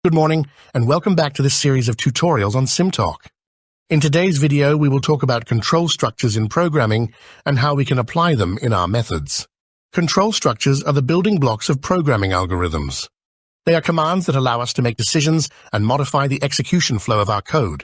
Good morning, and welcome back to this series of tutorials on SimTalk. In today's video, we will talk about control structures in programming and how we can apply them in our methods. Control structures are the building blocks of programming algorithms. They are commands that allow us to make decisions and modify the execution flow of our code.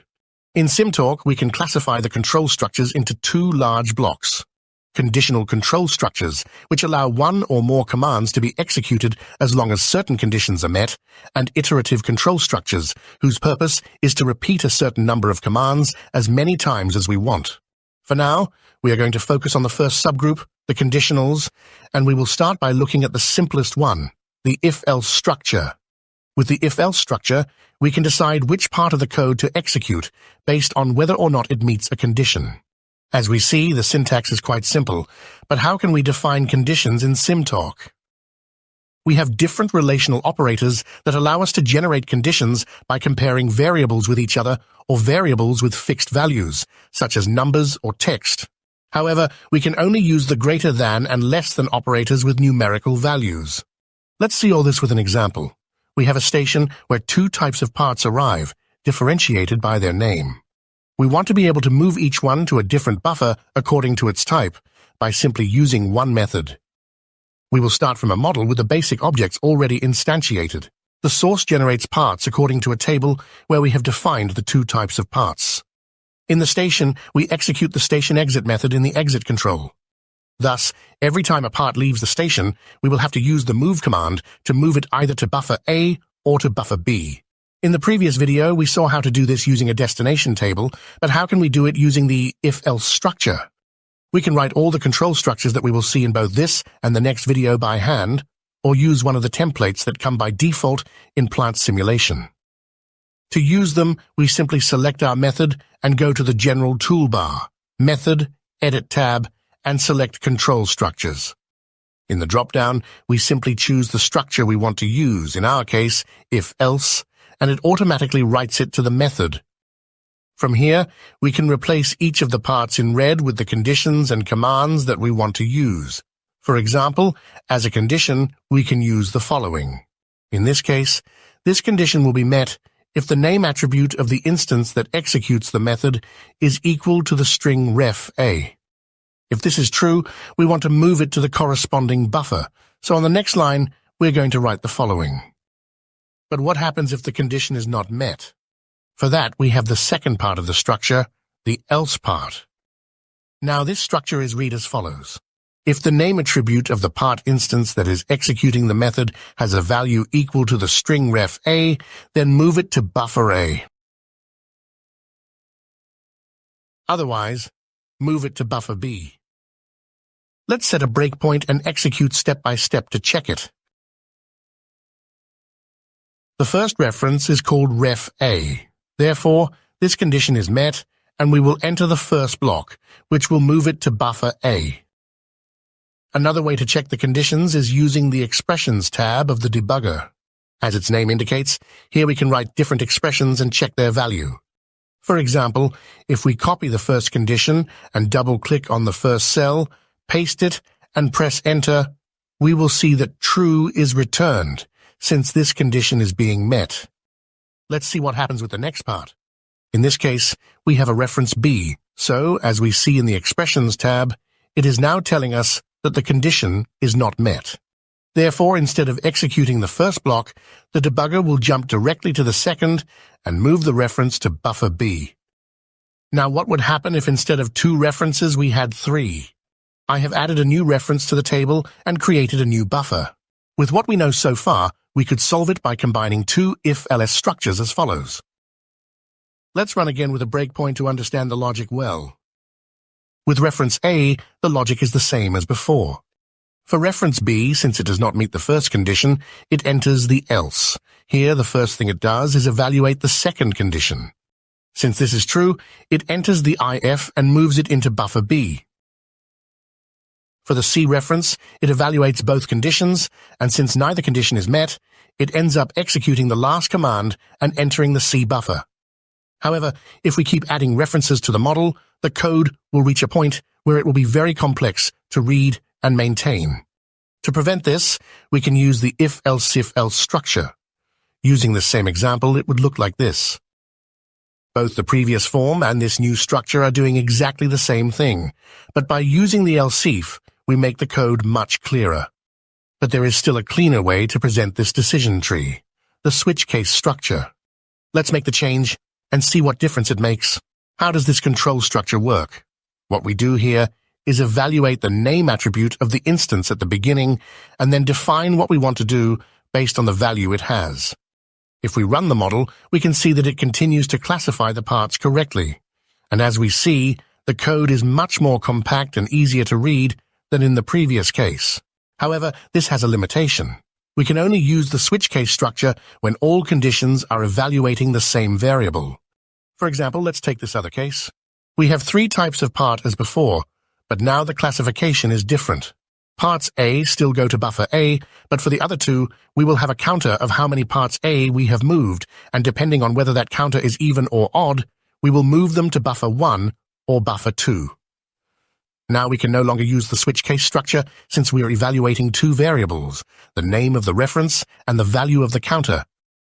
In SimTalk, we can classify the control structures into two large blocks. Conditional control structures, which allow one or more commands to be executed as long as certain conditions are met, and iterative control structures, whose purpose is to repeat a certain number of commands as many times as we want. For now, we are going to focus on the first subgroup, the conditionals, and we will start by looking at the simplest one, the if-else structure. With the if-else structure, we can decide which part of the code to execute based on whether or not it meets a condition. As we see, the syntax is quite simple, but how can we define conditions in SimTalk? We have different relational operators that allow us to generate conditions by comparing variables with each other or variables with fixed values, such as numbers or text. However, we can only use the greater than and less than operators with numerical values. Let's see all this with an example. We have a station where two types of parts arrive, differentiated by their name. We want to be able to move each one to a different buffer according to its type by simply using one method. We will start from a model with the basic objects already instantiated. The source generates parts according to a table where we have defined the two types of parts. In the station, we execute the station exit method in the exit control. Thus, every time a part leaves the station, we will have to use the move command to move it either to buffer A or to buffer B. In the previous video, we saw how to do this using a destination table, but how can we do it using the if-else structure? We can write all the control structures that we will see in both this and the next video by hand, or use one of the templates that come by default in plant simulation. To use them, we simply select our method and go to the General toolbar, Method, Edit tab, and select Control Structures. In the drop-down, we simply choose the structure we want to use, in our case, if-else, and it automatically writes it to the method. From here, we can replace each of the parts in red with the conditions and commands that we want to use. For example, as a condition, we can use the following. In this case, this condition will be met if the name attribute of the instance that executes the method is equal to the string ref A. If this is true, we want to move it to the corresponding buffer, so on the next line, we're going to write the following. But what happens if the condition is not met? For that, we have the second part of the structure, the else part. Now, this structure is read as follows. If the name attribute of the part instance that is executing the method has a value equal to the string ref A, then move it to buffer A. Otherwise, move it to buffer B. Let's set a breakpoint and execute step by step to check it. The first reference is called ref A. Therefore, this condition is met, and we will enter the first block, which will move it to buffer A. Another way to check the conditions is using the Expressions tab of the debugger. As its name indicates, here we can write different expressions and check their value. For example, if we copy the first condition and double-click on the first cell, paste it, and press Enter, we will see that true is returned, since this condition is being met. Let's see what happens with the next part. In this case, we have a reference B, so, as we see in the Expressions tab, it is now telling us that the condition is not met. Therefore, instead of executing the first block, the debugger will jump directly to the second and move the reference to buffer B. Now, what would happen if instead of 2 references we had 3? I have added a new reference to the table and created a new buffer. With what we know so far, we could solve it by combining 2 if-else structures as follows. Let's run again with a breakpoint to understand the logic well. With reference A, the logic is the same as before. For reference B, since it does not meet the first condition, it enters the else. Here, the first thing it does is evaluate the second condition. Since this is true, it enters the if and moves it into buffer B. For the C reference, it evaluates both conditions, and since neither condition is met, it ends up executing the last command and entering the C buffer. However, if we keep adding references to the model, the code will reach a point where it will be very complex to read and maintain. To prevent this, we can use the if-elseif-else structure. Using the same example, it would look like this. Both the previous form and this new structure are doing exactly the same thing, but by using the else-if, we make the code much clearer. But there is still a cleaner way to present this decision tree, the switch case structure. Let's make the change and see what difference it makes. How does this control structure work? What we do here is evaluate the name attribute of the instance at the beginning and then define what we want to do based on the value it has. If we run the model, we can see that it continues to classify the parts correctly. And as we see, the code is much more compact and easier to read than in the previous case. However, this has a limitation. We can only use the switch case structure when all conditions are evaluating the same variable. For example, let's take this other case. We have 3 types of part as before, but now the classification is different. Parts A still go to buffer A, but for the other 2, we will have a counter of how many parts A we have moved, and depending on whether that counter is even or odd, we will move them to buffer 1 or buffer 2. Now we can no longer use the switch case structure since we are evaluating 2 variables, the name of the reference and the value of the counter.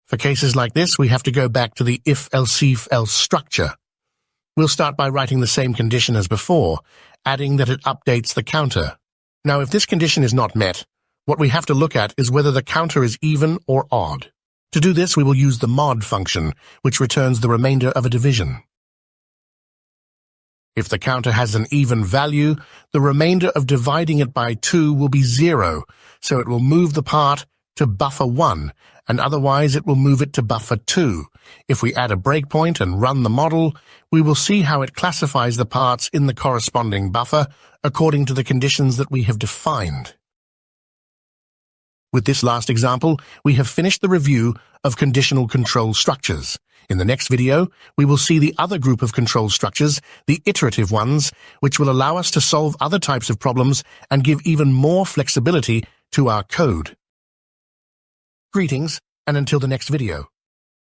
For cases like this, we have to go back to the if-elseif-else structure. We'll start by writing the same condition as before, adding that it updates the counter. Now, if this condition is not met, what we have to look at is whether the counter is even or odd. To do this, we will use the mod function, which returns the remainder of a division. If the counter has an even value, the remainder of dividing it by 2 will be 0, so it will move the part to buffer 1, and otherwise it will move it to buffer 2. If we add a breakpoint and run the model, we will see how it classifies the parts in the corresponding buffer according to the conditions that we have defined. With this last example, we have finished the review of conditional control structures. In the next video, we will see the other group of control structures, the iterative ones, which will allow us to solve other types of problems and give even more flexibility to our code. Greetings, and until the next video.